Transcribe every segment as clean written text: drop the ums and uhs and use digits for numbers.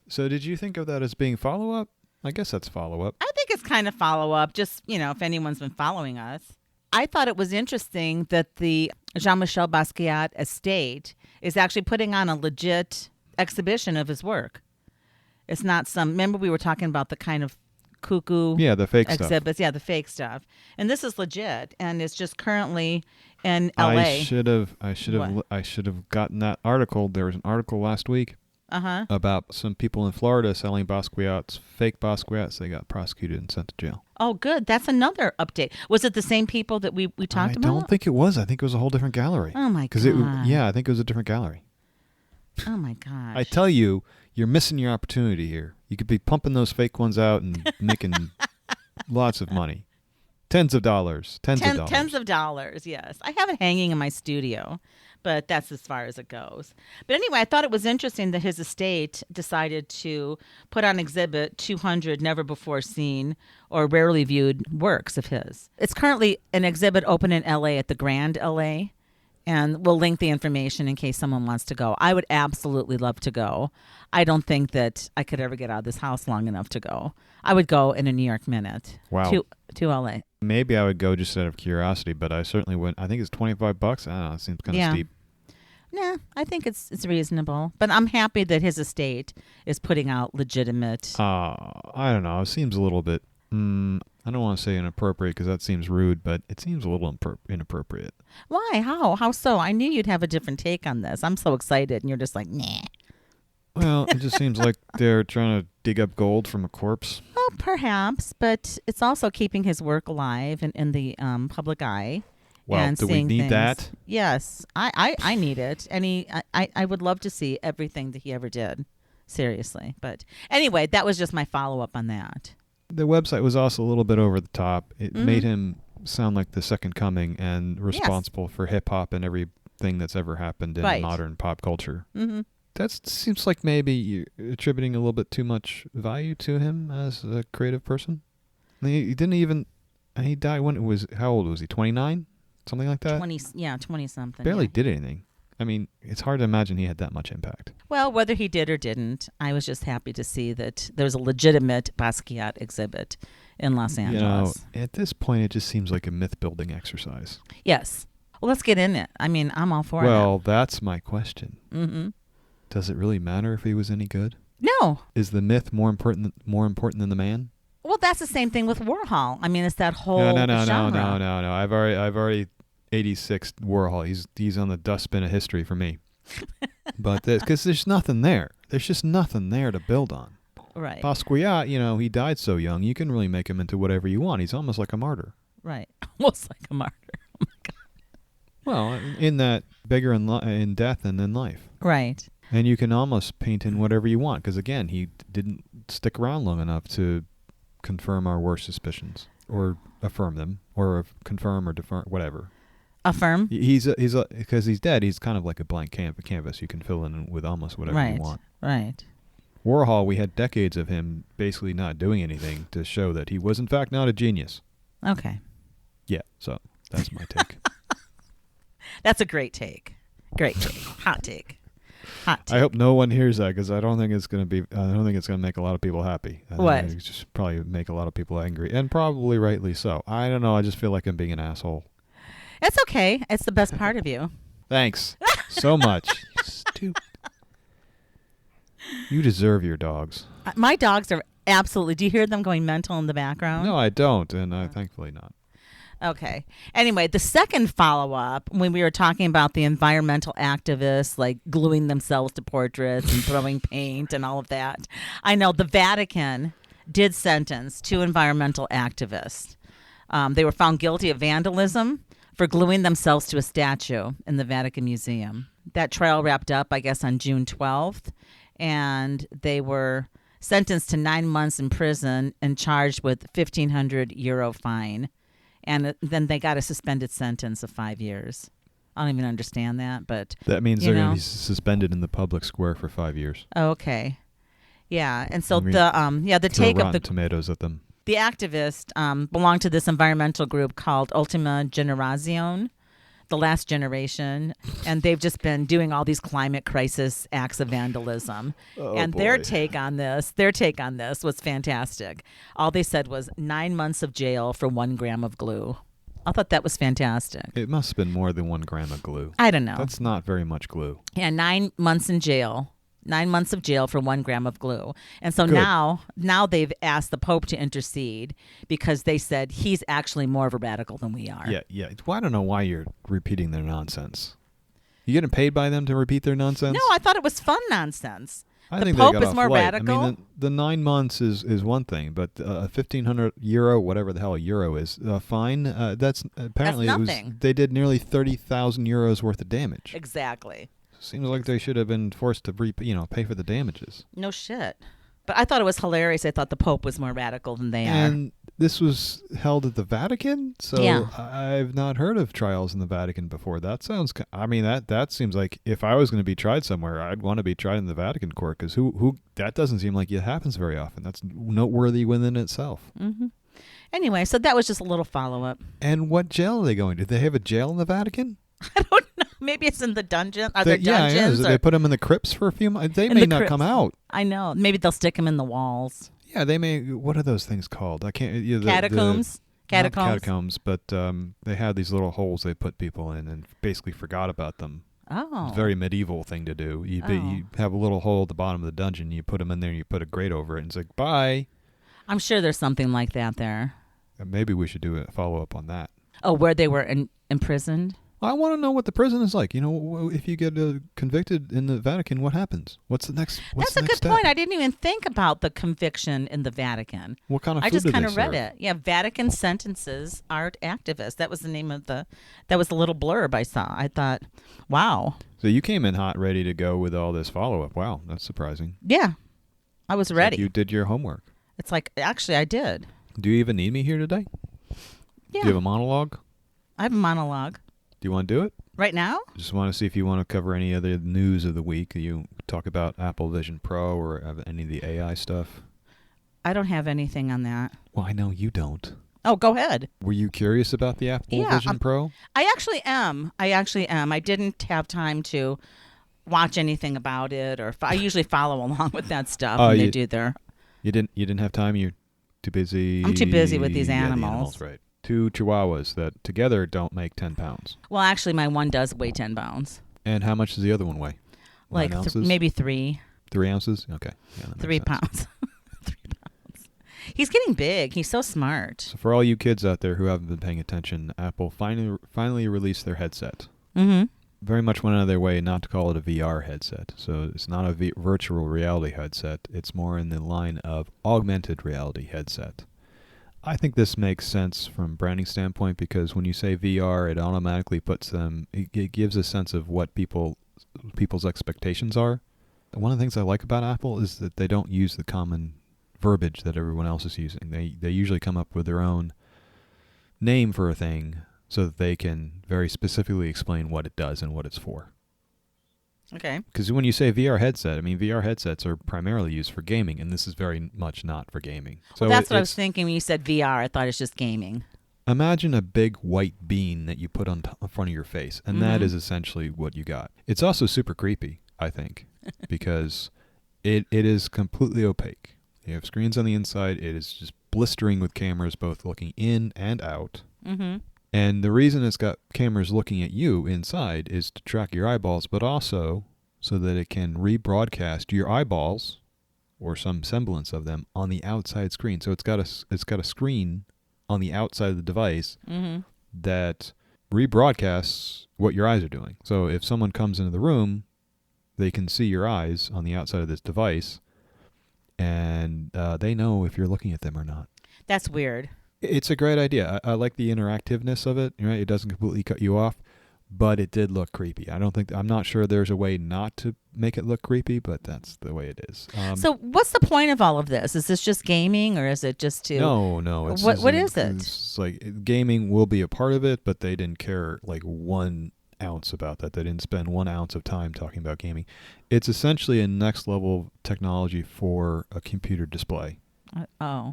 So did you think of that as being follow-up? I guess that's follow-up. I think it's kind of follow-up, just, if anyone's been following us. I thought it was interesting that the Jean-Michel Basquiat estate is actually putting on a legit exhibition of his work. It's not remember we were talking about the kind of cuckoo the fake exhibits. stuff. Yeah, the fake stuff. And this is legit, and it's just currently in LA. I should have gotten that article. There was an article last week about some people in Florida selling Basquiats, fake Basquiats. They got prosecuted and sent to jail. Oh, good. That's another update. Was it the same people that we talked about? I don't think it was. I think it was a whole different gallery. Oh, my God. I think it was a different gallery. Oh, my gosh. I tell you, you're missing your opportunity here. You could be pumping those fake ones out and making lots of money. Tens of dollars. Tens of dollars, yes. I have it hanging in my studio, but that's as far as it goes. But anyway, I thought it was interesting that his estate decided to put on exhibit 200 never-before-seen or rarely viewed works of his. It's currently an exhibit open in L.A. at the Grand L.A., and we'll link the information in case someone wants to go. I would absolutely love to go. I don't think that I could ever get out of this house long enough to go. I would go in a New York minute. Wow. To L.A. Maybe I would go just out of curiosity, but I certainly wouldn't. I think it's $25. I don't know. It seems kind of steep. Nah, I think it's reasonable. But I'm happy that his estate is putting out legitimate. I don't know. It seems a little bit. I don't want to say inappropriate because that seems rude, but it seems a little inappropriate. Why? How so? I knew you'd have a different take on this. I'm so excited, and you're just like, nah. Well, it just seems like they're trying to dig up gold from a corpse. Well, perhaps, but it's also keeping his work alive and in the public eye. Well, and do we need things. that? Yes, I need it. And I would love to see everything that he ever did. Seriously. But anyway, that was just my follow-up on that. The website was also a little bit over the top. It made him sound like the second coming and responsible for hip-hop and everything that's ever happened in modern pop culture. Mm-hmm. That seems like maybe you're attributing a little bit too much value to him as a creative person. He didn't even... He died when it was... How old was he? 29? Something like that? 20-something. Barely did anything. I mean, it's hard to imagine he had that much impact. Well, whether he did or didn't, I was just happy to see that there's a legitimate Basquiat exhibit in Los Angeles. At this point, it just seems like a myth-building exercise. Yes. Well, let's get in it. I mean, I'm all for it. Well, that's my question. Mm-hmm. Does it really matter if he was any good? No. Is the myth more important than the man? Well, that's the same thing with Warhol. I mean, it's that whole No. genre. I've already 86 Warhol. He's on the dustbin of history for me. But because there's nothing there. There's just nothing there to build on. Right. Basquiat, he died so young. You can really make him into whatever you want. He's almost like a martyr. Right. Almost like a martyr. Oh my God. Well, in that bigger in death than in life. Right. And you can almost paint in whatever you want because, again, he didn't stick around long enough to confirm our worst suspicions or affirm them or confirm or defer, whatever. Affirm? Because he's dead, he's kind of like a blank canvas you can fill in with almost whatever you want. Right. Warhol, we had decades of him basically not doing anything to show that he was, in fact, not a genius. Okay. Yeah, so that's my take. That's a great take. Great take. Hot take. I hope no one hears that because I don't think it's going to make a lot of people happy. What? It's just probably make a lot of people angry, and probably rightly so. I don't know. I just feel like I'm being an asshole. It's okay. It's the best part of you. Thanks so much. You stupid. You deserve your dogs. My dogs are absolutely... Do you hear them going mental in the background? No, I don't, and thankfully not. Okay. Anyway, the second follow-up, when we were talking about the environmental activists, like gluing themselves to portraits and throwing paint and all of that, I know the Vatican did sentence 2 environmental activists. They were found guilty of vandalism for gluing themselves to a statue in the Vatican Museum. That trial wrapped up, I guess, on June 12th, and they were sentenced to 9 months in prison and charged with €1,500 fine. And then they got a suspended sentence of 5 years. I don't even understand that, but... That means they're going to be suspended in the public square for 5 years. Okay. Yeah, and so the take of the... tomatoes at them. The activist belonged to this environmental group called Ultima Generazione. the last generation, and they've just been doing all these climate crisis acts of vandalism. And their take on this was fantastic. All they said was 9 months of jail for 1 gram of glue. I thought that was fantastic. It must have been more than 1 gram of glue. I don't know. That's not very much glue. Yeah, 9 months in jail. 9 months of jail for 1 gram of glue. And so Good. now they've asked the Pope to intercede because they said he's actually more of a radical than we are. Yeah. Well, I don't know why you're repeating their nonsense. You getting paid by them to repeat their nonsense? No, I thought it was fun nonsense. I The think Pope they got is off more light. radical? I mean, the 9 months is one thing, but €1,500, whatever the hell a euro is, fine. That's apparently That's it was, nothing. they did nearly 30,000 euros worth of damage. Exactly. Seems like they should have been forced to pay for the damages. No shit. But I thought it was hilarious. I thought the Pope was more radical than they are. And this was held at the Vatican, so Yeah. I've not heard of trials in the Vatican before. That sounds. I mean, that seems like if I was going to be tried somewhere, I'd want to be tried in the Vatican court because who that doesn't seem like it happens very often. That's noteworthy within itself. Mm-hmm. Anyway, so that was just a little follow-up. And what jail are they going to? Did they have a jail in the Vatican? I don't know. Maybe it's in the dungeon. Are there dungeons? Yeah. They put them in the crypts for a few months. They In may the not crypts. come out. I know. Maybe they'll stick them in the walls. Yeah, they may. What are those things called? I can't. Catacombs? Not catacombs, but they had these little holes they put people in and basically forgot about them. Oh. It's a very medieval thing to do. You have a little hole at the bottom of the dungeon. You put them in there and you put a grate over it and it's like, bye. I'm sure there's something like that there. Maybe we should do a follow-up on that. Oh, where they were imprisoned? I want to know what the prison is like. If you get convicted in the Vatican, what happens? What's the next That's a good step? point. I didn't even think about the conviction in the Vatican. What kind of I food just do kind they of read serve? it. Yeah, Vatican sentences art activists. That was the name of that was the little blurb I saw. I thought, wow. So you came in hot, ready to go with all this follow-up. Wow, that's surprising. Yeah, I was ready. Like you did your homework. It's like, actually, I did. Do you even need me here today? Yeah. Do you have a monologue? I have a monologue. Do you want to do it? Right now? Just want to see if you want to cover any other news of the week. You talk about Apple Vision Pro or any of the AI stuff. I don't have anything on that. Well, I know you don't. Oh, go ahead. Were you curious about the Apple Vision Pro? I actually am. I didn't have time to watch anything about it, or I usually follow along with that stuff when they do their. You didn't have time. You're too busy. I'm too busy with these Yeah, animals. the animals, right? 2 Chihuahuas that together don't make 10 pounds. Well, actually, my one does weigh 10 pounds. And how much does the other one weigh? Like 9 ounces? maybe 3. 3 ounces? Okay. Yeah, that makes 3 sense. pounds. 3 pounds. He's getting big. He's so smart. So for all you kids out there who haven't been paying attention, Apple finally released their headset. Mm-hmm. Very much went out of their way not to call it a VR headset. So it's not a virtual reality headset. It's more in the line of augmented reality headset. I think this makes sense from a branding standpoint because when you say VR, it automatically puts them, it gives a sense of what people's expectations are. And one of the things I like about Apple is that they don't use the common verbiage that everyone else is using. They usually come up with their own name for a thing so that they can very specifically explain what it does and what it's for. Okay. Because when you say VR headset, I mean, VR headsets are primarily used for gaming, and this is very much not for gaming. So Well, that's what I was thinking when you said VR. I thought it's just gaming. Imagine a big white bean that you put on front of your face, and that is essentially what you got. It's also super creepy, I think, because it is completely opaque. You have screens on the inside. It is just blistering with cameras both looking in and out. Mm-hmm. And the reason it's got cameras looking at you inside is to track your eyeballs, but also so that it can rebroadcast your eyeballs or some semblance of them on the outside screen. So it's got a screen on the outside of the device that rebroadcasts what your eyes are doing. So if someone comes into the room, they can see your eyes on the outside of this device, and they know if you're looking at them or not. That's weird. It's a great idea. I like the interactiveness of it. Right? It doesn't completely cut you off, but it did look creepy. I'm not sure there's a way not to make it look creepy, but that's the way it is. So what's the point of all of this? Is this just gaming, or is it just to... No. What is it? It's like gaming will be a part of it, but they didn't care like 1 ounce about that. They didn't spend 1 ounce of time talking about gaming. It's essentially a next level technology for a computer display.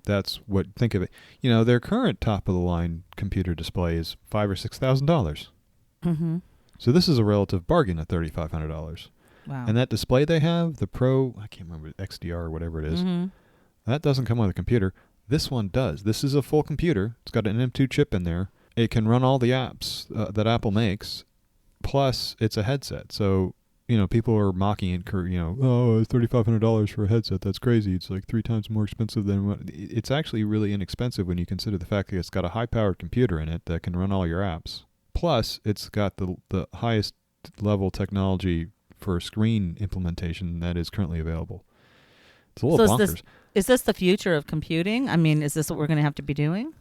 That's what, think of it. Their current top of the line computer display is $5,000 or $6,000. Mm-hmm. So this is a relative bargain at $3,500. Wow. And that display they have, the Pro, I can't remember, XDR or whatever it is, Mm-hmm. that doesn't come with a computer. This one does. This is a full computer. It's got an M2 chip in there. It can run all the apps that Apple makes. Plus, it's a headset. So, people are mocking it, oh, it's $3,500 for a headset. That's crazy. It's like 3 times more expensive than what. It's actually really inexpensive when you consider the fact that it's got a high-powered computer in it that can run all your apps. Plus, it's got the highest level technology for screen implementation that is currently available. It's a little bonkers. Is this the future of computing? I mean, is this what we're going to have to be doing?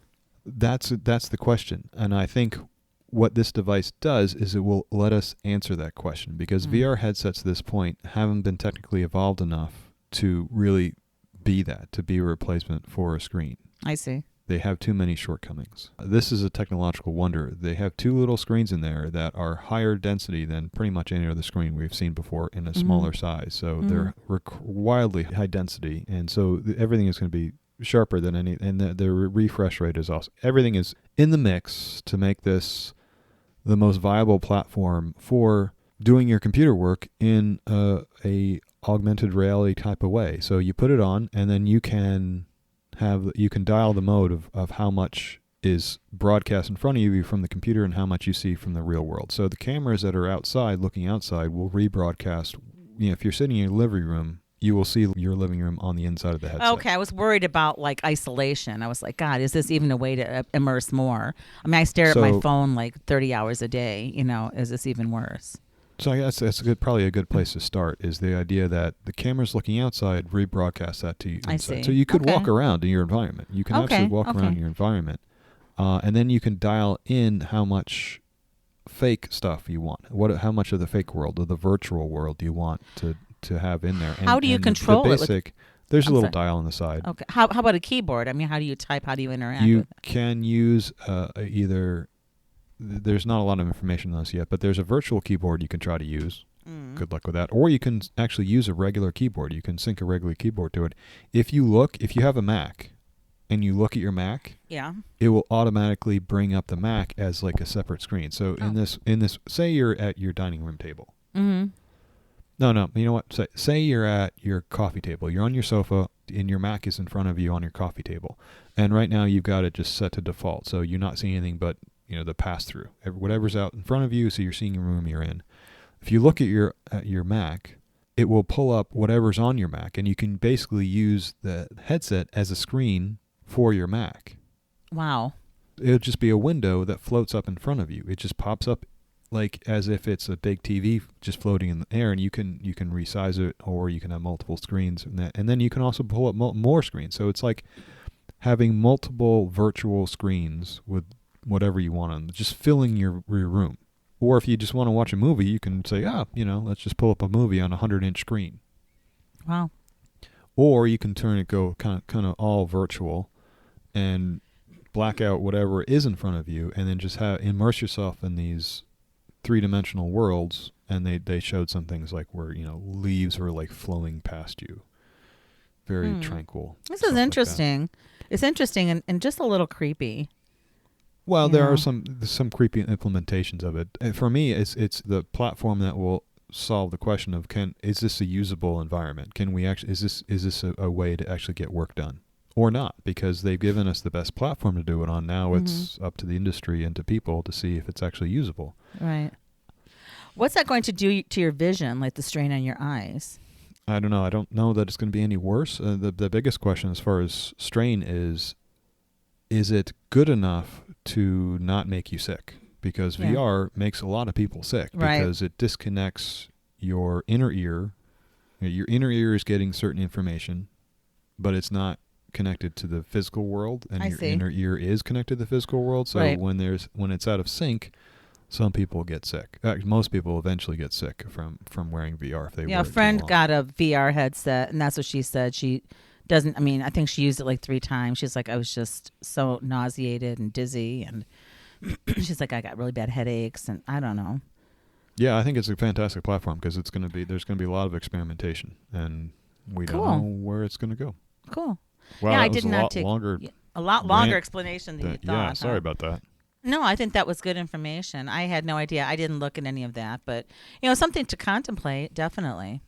That's the question. And I think what this device does is it will let us answer that question, because VR headsets at this point haven't been technically evolved enough to really be that, to be a replacement for a screen. I see. They have too many shortcomings. This is a technological wonder. They have 2 little screens in there that are higher density than pretty much any other screen we've seen before in a smaller size. So they're wildly high density, and so everything is going to be sharper than any, and the refresh rate is also, everything is in the mix to make this the most viable platform for doing your computer work in a augmented reality type of way. So you put it on, and then you can dial the mode of how much is broadcast in front of you from the computer and how much you see from the real world. So the cameras that are outside, looking outside, will rebroadcast. If you're sitting in your living room, you will see your living room on the inside of the headset. Okay, I was worried about like isolation. I was like, God, is this even a way to immerse more? I mean, I stare at my phone like 30 hours a day. Is this even worse? So I guess that's probably a good place to start, is the idea that the cameras looking outside rebroadcast that to you inside. I see. So you could walk around in your environment. You can actually walk around in your environment. And then you can dial in how much fake stuff you want. How much of the fake world or the virtual world do you want to have in there? How do you control it? There's a little dial on the side. Okay. How about a keyboard? I mean, how do you type? How do you interact with it? You can use either... There's not a lot of information on this yet, but there's a virtual keyboard you can try to use. Good luck with that. Or you can actually use a regular keyboard. You can sync a regular keyboard to it. If you have a Mac and you look at your Mac, it will automatically bring up the Mac as like a separate screen. So in this, say you're at your dining room table. Mm-hmm. No, you know what? Say you're at your coffee table. You're on your sofa and your Mac is in front of you on your coffee table. And right now you've got it just set to default. So you're not seeing anything but the pass-through. Whatever's out in front of you, so you're seeing your room you're in. If you look at your Mac, it will pull up whatever's on your Mac, and you can basically use the headset as a screen for your Mac. Wow. It'll just be a window that floats up in front of you. It just pops up like as if it's a big TV just floating in the air, and you can resize it, or you can have multiple screens, and then you can also pull up more screens. So it's like having multiple virtual screens with whatever you want on, just filling your room. Or if you just want to watch a movie, you can say, let's just pull up a movie on a 100-inch screen. Wow. Or you can go kind of all virtual and black out whatever is in front of you, and then just immerse yourself in these 3-dimensional worlds. And they showed some things like where leaves were like flowing past you, very tranquil. This is interesting. Like it's interesting and just a little creepy. Well, there are some creepy implementations of it. And for me, it's the platform that will solve the question of is this a usable environment? Can we actually is this a way to actually get work done or not? Because they've given us the best platform to do it on. Now it's up to the industry and to people to see if it's actually usable. Right. What's that going to do to your vision, like the strain on your eyes? I don't know. I don't know that it's going to be any worse. The biggest question as far as strain is it good enough to not make you sick? Because VR makes a lot of people sick because it disconnects your inner ear. Your inner ear is getting certain information, but it's not connected to the physical world, and your inner ear is connected to the physical world. So when it's out of sync, some people get sick. Most people eventually get sick from wearing VR if they wear it a friend too long. got a VR headset, and that's what she said. She doesn't, I think she used it like 3 times. She's like, I was just so nauseated and dizzy, and she's like, I got really bad headaches, and I don't know. Yeah, I think it's a fantastic platform because there's going to be a lot of experimentation, and we don't know where it's going to go. Cool. Well, yeah, I did not take longer. A lot longer explanation than you thought. Yeah, sorry about that. No, I think that was good information. I had no idea. I didn't look at any of that, but something to contemplate, definitely.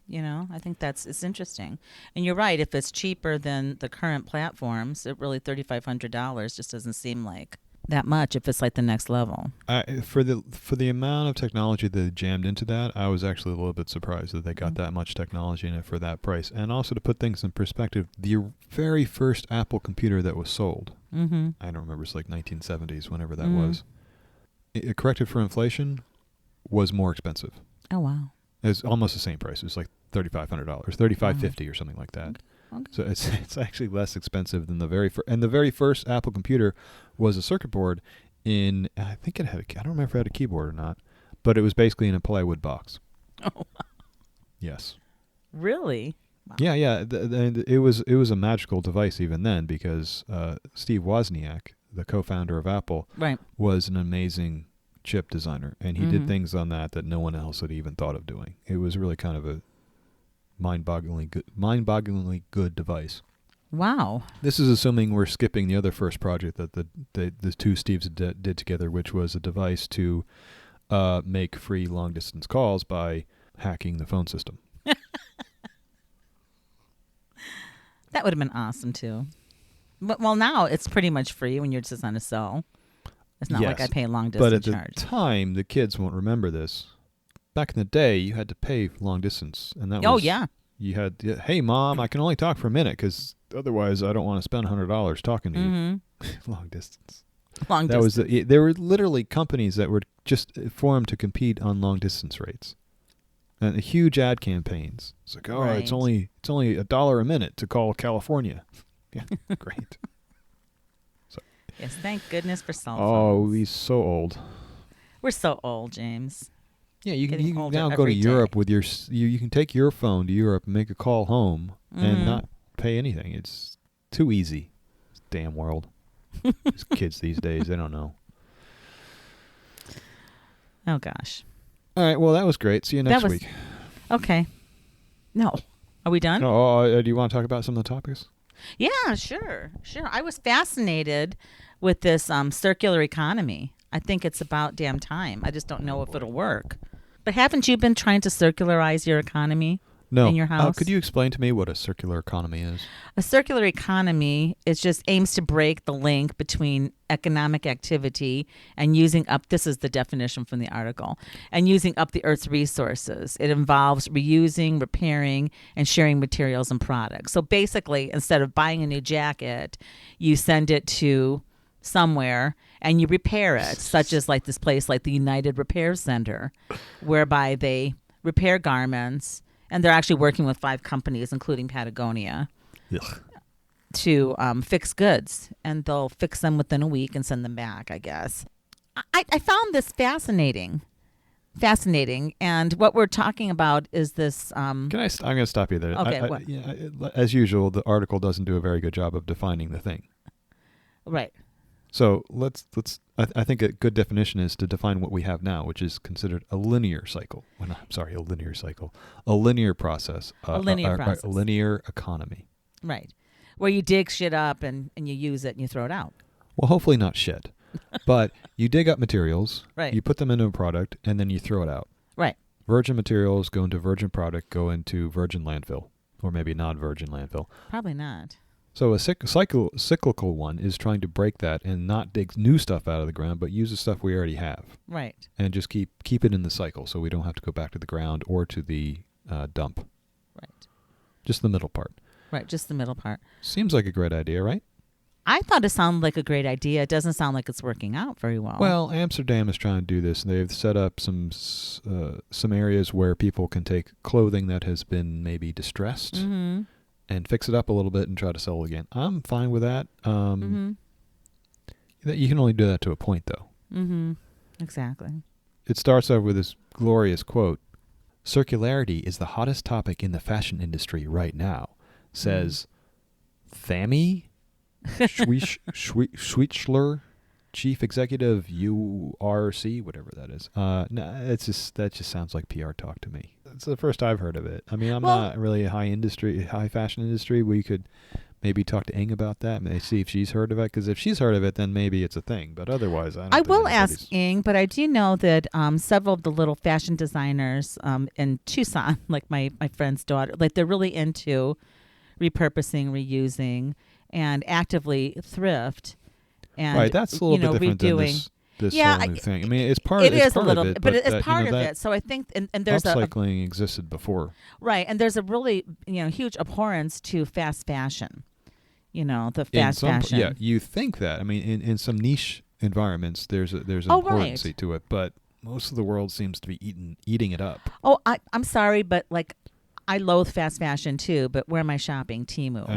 I think it's interesting. And you're right, if it's cheaper than the current platforms, it really $3,500 just doesn't seem like that much if it's like the next level. For the amount of technology they jammed into that, I was actually a little bit surprised that they got that much technology in it for that price. And also, to put things in perspective, the very first Apple computer that was sold, I don't remember, it's like 1970s, whenever that was, it corrected for inflation, was more expensive. Oh, wow. It was almost the same price. It was like $3,500, $3,550 or something like that. Okay. So it's actually less expensive than the very first. And the very first Apple computer was a circuit board in, I think it had, I don't remember if it had a keyboard or not, but it was basically in a plywood box. Oh, wow. Yes. Really? Wow. Yeah. It was a magical device even then, because Steve Wozniak, the co-founder of Apple, right, was an amazing chip designer, and he did things on that no one else had even thought of doing. It was really kind of a mind-bogglingly good device. Wow. This is assuming we're skipping the other first project that the two Steves did together, which was a device to make free long-distance calls by hacking the phone system. That would have been awesome, too. But, well, now it's pretty much free when you're just on a cell. It's not like I pay a long-distance charge. But at the time, the kids won't remember this. Back in the day, you had to pay long distance, and that was... Oh, yeah. You had, hey, Mom, I can only talk for a minute, because otherwise I don't want to spend $100 talking to you. Long distance. There were literally companies that were just formed to compete on long distance rates, and huge ad campaigns. It's like, right. it's only $1 a minute to call California. Yeah, great. Yes, thank goodness for cell Oh, phones. he's so old. We're so old, James. Yeah, you can now go to Europe with you can take your phone to Europe and make a call home and not pay anything. It's too easy. It's damn world. These kids these days, they don't know. Oh, gosh. All right, well, that was great. See you next week. Okay. No. Are we done? Do you want to talk about some of the topics? Yeah, sure. I was fascinated with this circular economy. I think it's about damn time. I just don't know if it'll work. But haven't you been trying to circularize your economy in your house? Could you explain to me what a circular economy is? A circular economy aims to break the link between economic activity and using up, this is the definition from the article, and using up the Earth's resources. It involves reusing, repairing, and sharing materials and products. So basically, instead of buying a new jacket, you send it to somewhere and you repair it, such as like this place like the United Repair Center, whereby they repair garments, and they're actually working with 5 companies, including Patagonia, to fix goods, and they'll fix them within a week and send them back, I guess. I found this fascinating, and what we're talking about is this... I'm going to stop you there. Okay, as usual, the article doesn't do a very good job of defining the thing. Right. So I think a good definition is to define what we have now, which is considered a linear cycle. A linear cycle. A linear process. A linear economy. Right. Where you dig shit up and you use it and you throw it out. Well, hopefully not shit. But you dig up materials, right. You put them into a product, and then you throw it out. Right. Virgin materials go into virgin product, go into virgin landfill. Or maybe non-virgin landfill. Probably not. So a cyclical one is trying to break that and not dig new stuff out of the ground, but use the stuff we already have. Right. And just keep it in the cycle, so we don't have to go back to the ground or to the dump. Right. Just the middle part. Right, just the middle part. Seems like a great idea, right? I thought it sounded like a great idea. It doesn't sound like it's working out very well. Well, Amsterdam is trying to do this. They've set up some areas where people can take clothing that has been maybe distressed and fix it up a little bit and try to sell it again. I'm fine with that. You can only do that to a point, though. Exactly. It starts off with this glorious quote. Circularity is the hottest topic in the fashion industry right now, says Thami Schweitschler, Chief Executive URC, whatever that is. That just sounds like PR talk to me. It's the first I've heard of it. I mean, I'm not really a high fashion industry. We could maybe talk to Ing about that and see if she's heard of it. Because if she's heard of it, then maybe it's a thing. But otherwise, I don't I think will anybody's- ask Ing, but I do know that several of the little fashion designers in Tucson, like my friend's daughter, like they're really into repurposing, reusing, and actively thrift. And, right, that's a little bit different than this Yeah, whole new thing. I mean, it's part. It it's is a part little of it, bit, but it's that, part you know, of that it. So I think, and there's upcycling existed before. right, and there's a really huge abhorrence to fast fashion. The fast fashion. Yeah, you think that. I mean, in some niche environments, there's an Oh, importance right. to it, but most of the world seems to be eating it up. Oh, I'm sorry, but like I loathe fast fashion too. But where am I shopping? Temu.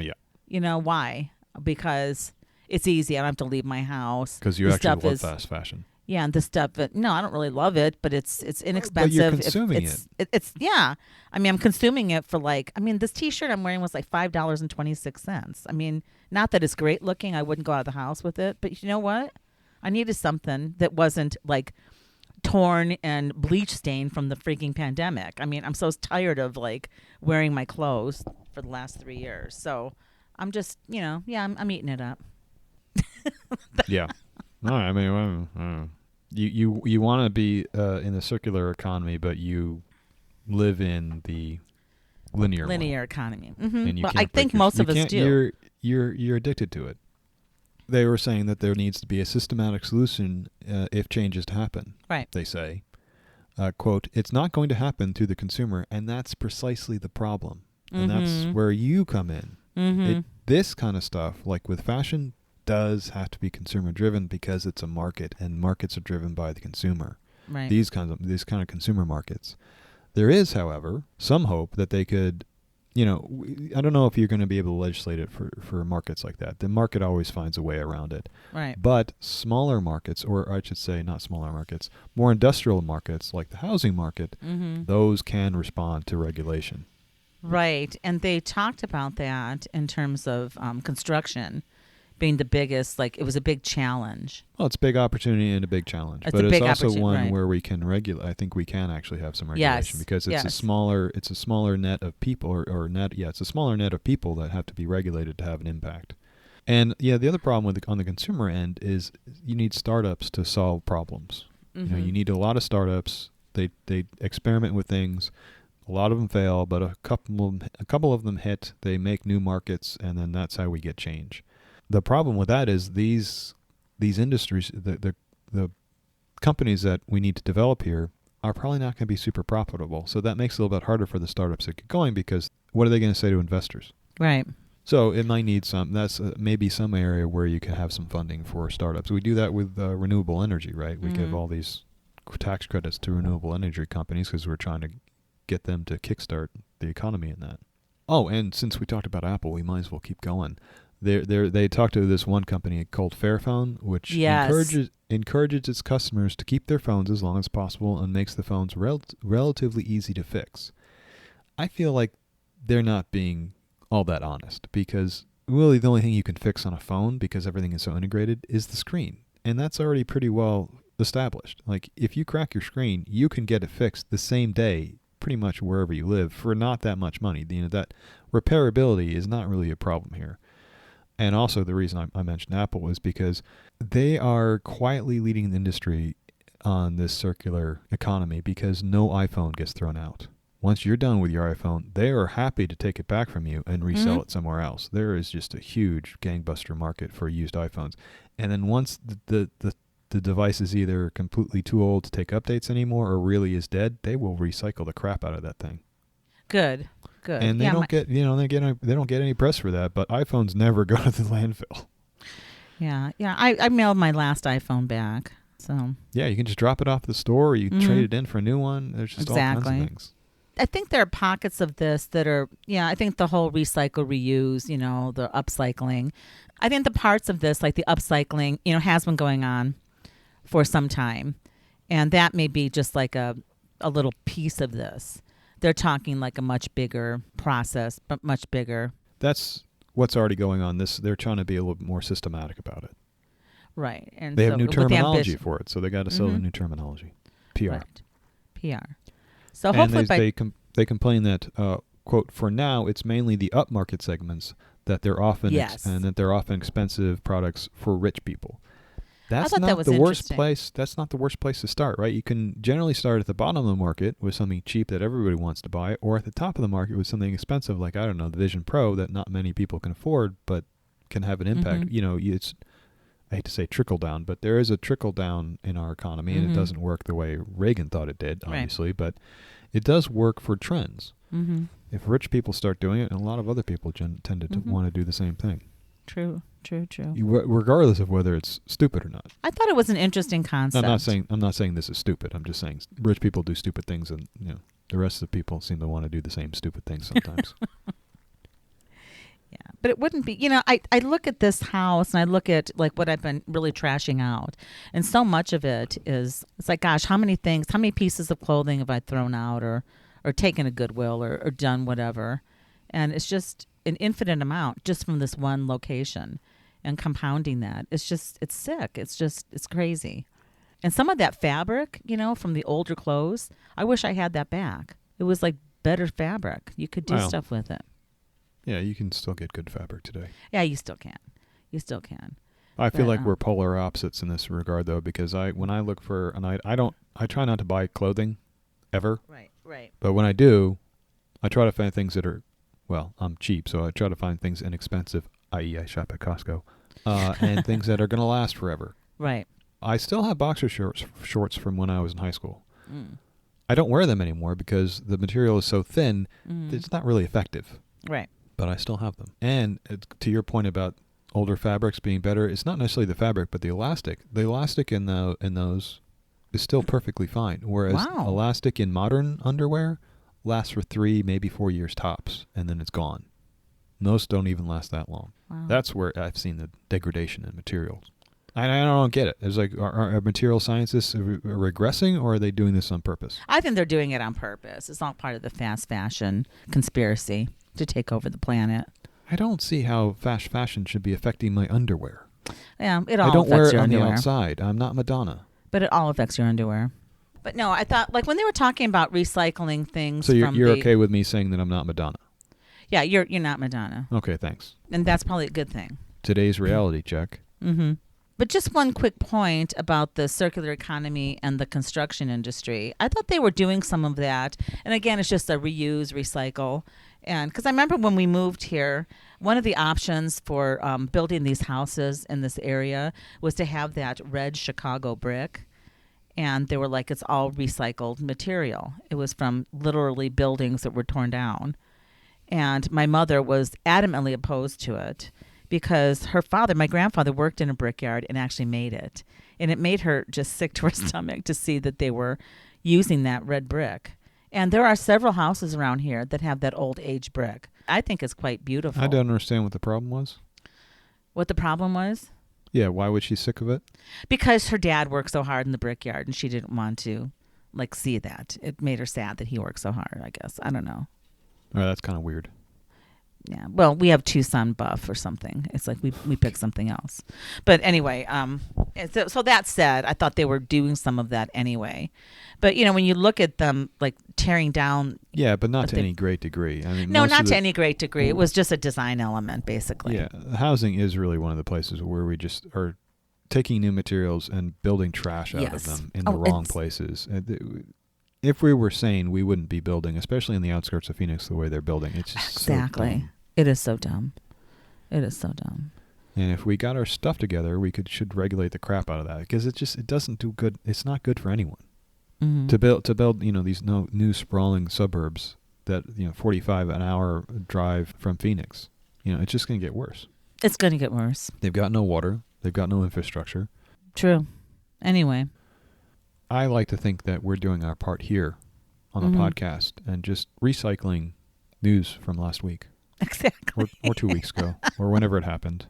Yeah. You know why? Because it's easy. I don't have to leave my house. Because you The actually stuff love is- fast fashion. Yeah, and the stuff. No, I don't really love it, but it's inexpensive. But you're consuming It's yeah. I mean, I'm consuming it for like. I mean, this T-shirt I'm wearing was like $5.26. I mean, not that it's great looking. I wouldn't go out of the house with it, but you know what? I needed something that wasn't like torn and bleach stained from the freaking pandemic. I mean, I'm so tired of like wearing my clothes for the last 3 years. So I'm just, I'm eating it up. Yeah. No, I mean, you want to be in the circular economy, but you live in the linear one. Economy. And you Well, can't I break think your- most you of us can't- do. You're addicted to it. They were saying that there needs to be a systematic solution if changes to happen. Right. They say, quote, "It's not going to happen through the consumer, and that's precisely the problem." And that's where you come in. This kind of stuff, like with fashion, does have to be consumer driven because it's a market, and markets are driven by the consumer. Right. These kind of consumer markets. There is, however, some hope that they could, I don't know if you're going to be able to legislate it for markets like that. The market always finds a way around it. Right. But smaller markets, or I should say not smaller markets, more industrial markets like the housing market, those can respond to regulation. Right. And they talked about that in terms of construction being the biggest, like it was a big challenge. Well, it's a big opportunity and a big challenge, It's but a it's big also opportunity, one right. where we can regulate. I think we can actually have some regulation because it's a yes. smaller net of people, it's a smaller net of people that have to be regulated to have an impact. And the other problem on the consumer end is you need startups to solve problems. You need a lot of startups. They experiment with things. A lot of them fail, but a couple of them hit. They make new markets, and then that's how we get change. The problem with that is these industries, the companies that we need to develop here are probably not going to be super profitable. So that makes it a little bit harder for the startups to get going because what are they going to say to investors? Right. So it might need that's maybe some area where you can have some funding for startups. We do that with renewable energy, right? We give all these tax credits to renewable energy companies because we're trying to get them to kickstart the economy in that. Oh, and since we talked about Apple, we might as well keep going. They talked to this one company called Fairphone, which encourages its customers to keep their phones as long as possible and makes the phones relatively easy to fix. I feel like they're not being all that honest because really the only thing you can fix on a phone, because everything is so integrated, is the screen. And that's already pretty well established. Like if you crack your screen, you can get it fixed the same day pretty much wherever you live for not that much money. That repairability is not really a problem here. And also the reason I mentioned Apple is because they are quietly leading the industry on this circular economy because no iPhone gets thrown out. Once you're done with your iPhone, they are happy to take it back from you and resell it somewhere else. There is just a huge gangbuster market for used iPhones. And then once the device is either completely too old to take updates anymore or really is dead, they will recycle the crap out of that thing. Good. And they don't get they don't get any press for that, but iPhones never go to the landfill. Yeah. I mailed my last iPhone back. So yeah, you can just drop it off at the store or you trade it in for a new one. There's just all kinds of things. I think there are pockets of this that are, I think the whole recycle, reuse, the upcycling. I think the parts of this, like the upcycling, has been going on for some time. And that may be just like a little piece of this. They're talking like a much bigger process, but much bigger. That's what's already going on. They're trying to be a little bit more systematic about it. Right. And they have new terminology for it, so they got to sell the new terminology. PR. Right. PR. So hopefully they complain that, quote, "For now, it's mainly the upmarket segments that they're often Yes. and that they're often expensive products for rich people. That's thought that not was the worst interesting. place. That's not the worst place to start, right? You can generally start at the bottom of the market with something cheap that everybody wants to buy, or at the top of the market with something expensive, like I don't know, the Vision Pro that not many people can afford, but can have an impact. Mhm. You know, it's I hate to say trickle down, but there is a trickle down in our economy, and it Mhm. doesn't work the way Reagan thought it did, Right. obviously, but it does work for trends. Mhm. If rich people start doing it, and a lot of other people tend to Mhm. want to do the same thing, True. regardless of whether it's stupid or not. I thought it was an interesting concept. I'm not saying this is stupid. I'm just saying rich people do stupid things, and the rest of the people seem to want to do the same stupid things sometimes. Yeah, but it wouldn't be, I look at this house and I look at like what I've been really trashing out. And so much of it is, it's like, gosh, how many pieces of clothing have I thrown out or taken to Goodwill or done whatever. And it's just an infinite amount just from this one location and compounding that. It's sick. It's crazy. And some of that fabric, from the older clothes, I wish I had that back. It was like better fabric. You could do Well, stuff with it. Yeah, you can still get good fabric today. Yeah, you still can. I feel But, like we're polar opposites in this regard, though, because when I look for, and I try not to buy clothing ever, Right. but when I do, I try to find things that are, well, I'm cheap, so I try to find things inexpensive, i.e. I shop at Costco, and things that are going to last forever. Right. I still have boxer shorts from when I was in high school. Mm. I don't wear them anymore because the material is so thin that it's not really effective. Right. But I still have them. And to your point about older fabrics being better, it's not necessarily the fabric, but the elastic. The elastic in those is still perfectly fine, whereas Wow. elastic in modern underwear lasts for 3, maybe 4 years tops, and then it's gone. Most don't even last that long. Wow. That's where I've seen the degradation in materials. I don't get it. It's like, are material scientists regressing, or are they doing this on purpose? I think they're doing it on purpose. It's all part of the fast fashion conspiracy to take over the planet. I don't see how fast fashion should be affecting my underwear. Yeah, it all I don't affects wear it your on underwear. the outside. I'm not Madonna. But it all affects your underwear. But no, I thought, like, when they were talking about recycling things So from you're okay with me saying that I'm not Madonna? Yeah, you're not Madonna. Okay, thanks. And that's probably a good thing. Today's reality check. Mm-hmm. But just one quick point about the circular economy and the construction industry. I thought they were doing some of that. And again, it's just a reuse, recycle. And because I remember when we moved here, one of the options for building these houses in this area was to have that red Chicago brick. And they were like, it's all recycled material. It was from literally buildings that were torn down. And my mother was adamantly opposed to it, because her father, my grandfather, worked in a brickyard and actually made it. And it made her just sick to her stomach to see that they were using that red brick. And there are several houses around here that have that old age brick. I think it's quite beautiful. I don't understand what the problem was. What the problem was? Yeah, why was she sick of it? Because her dad worked so hard in the brickyard and she didn't want to see that. It made her sad that he worked so hard, I guess. I don't know. Oh, that's kind of weird. Yeah, well, we have Tucson buff or something. It's like we pick something else. But anyway, so that said, I thought they were doing some of that anyway. But, when you look at them, like, tearing down... Yeah, but not to any great degree. I mean, No, not to any great degree. It was just a design element, basically. Yeah, housing is really one of the places where we just are taking new materials and building trash out of them in the wrong places. If we were sane, we wouldn't be building, especially in the outskirts of Phoenix, the way they're building. It's just exactly. So dumb. It is so dumb. It is so dumb. And if we got our stuff together, we should regulate the crap out of that, because it doesn't do good. It's not good for anyone. Mm-hmm. To build these new sprawling suburbs that 45 an hour drive from Phoenix. It's just going to get worse. It's going to get worse. They've got no water. They've got no infrastructure. True. Anyway. I like to think that we're doing our part here on the podcast and just recycling news from last week. Exactly. Or 2 weeks ago, or whenever it happened.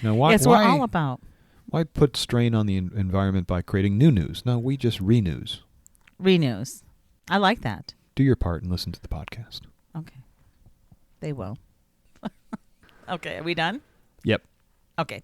Now, why? Yes, we're all about. Why put strain on the environment by creating new news? No, we just renews. Renews. I like that. Do your part and listen to the podcast. Okay. They will. Okay, are we done? Yep. Okay.